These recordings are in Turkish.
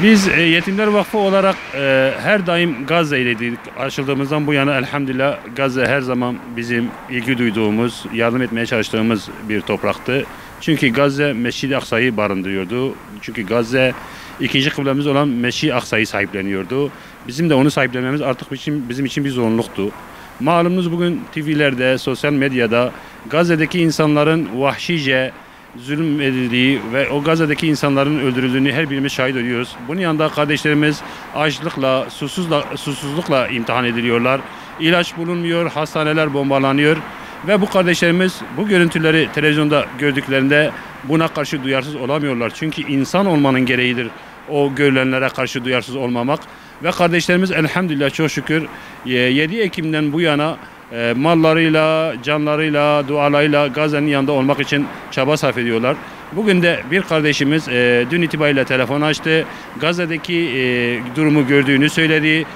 Biz Yetimler Vakfı olarak her daim Gazze ileydik. Açıldığımızdan bu yana elhamdülillah Gazze her zaman bizim ilgi duyduğumuz, yardım etmeye çalıştığımız bir topraktı. Çünkü Gazze Mescid-i Aksa'yı barındırıyordu. Çünkü Gazze ikinci kıblemiz olan Mescid-i Aksa'yı sahipleniyordu. Bizim de onu sahiplenmemiz artık bizim için bir zorunluluktu. Malumunuz bugün TV'lerde, sosyal medyada Gazze'deki insanların vahşice zulüm edildiği ve o Gazze'deki insanların öldürüldüğünü her birimiz şahit ediyoruz. Bunun yanında kardeşlerimiz açlıkla, susuzlukla imtihan ediliyorlar. İlaç bulunmuyor, hastaneler bombalanıyor ve bu kardeşlerimiz bu görüntüleri televizyonda gördüklerinde buna karşı duyarsız olamıyorlar. Çünkü insan olmanın gereğidir o görülenlere karşı duyarsız olmamak. Ve kardeşlerimiz elhamdülillah çok şükür 7 Ekim'den bu yana mallarıyla, canlarıyla, dualarıyla Gazze'nin yanında olmak için çaba sarf ediyorlar. Bugün de bir kardeşimiz dün itibariyle telefon açtı. Gazze'deki durumu gördüğünü söyledi.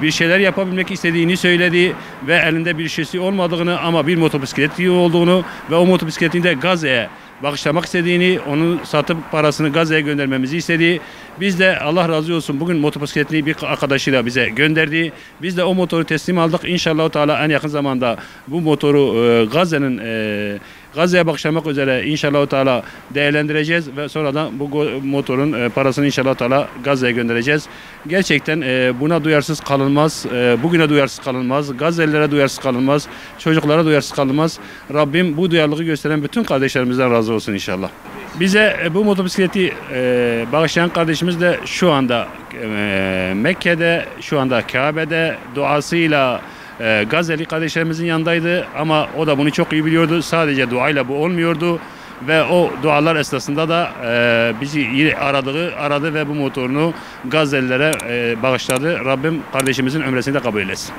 Bir şeyler yapabilmek istediğini söyledi ve elinde bir şeysi olmadığını ama bir motosikleti olduğunu ve o motosikletini de Gazze'ye bağışlamak istediğini, onu satıp parasını Gazze'ye göndermemizi istedi. Biz de Allah razı olsun bugün motosikletini bir arkadaşıyla bize gönderdi. Biz de o motoru teslim aldık. İnşallah Teala en yakın zamanda bu motoru Gazze'ye bağışlamak üzere inşallah Teala değerlendireceğiz ve sonradan bu motorun parasını inşallah Teala Gazze'ye göndereceğiz. Gerçekten buna duyarsız kalınmaz. Bugüne duyarsız kalınmaz. Gazze'lilere duyarsız kalınmaz. Çocuklara duyarsız kalınmaz. Rabbim bu duyarlılığı gösteren bütün kardeşlerimizden razı olsun inşallah. Bize bu motosikleti bağışlayan kardeşimiz de şu anda Mekke'de, şu anda Kabe'de duasıyla Gazze'li kardeşlerimizin yanındaydı ama o da bunu çok iyi biliyordu. Sadece duayla bu olmuyordu ve o dualar esnasında da bizi aradı ve bu motorunu Gazze'lilere bağışladı. Rabbim kardeşimizin ömresini de kabul etsin.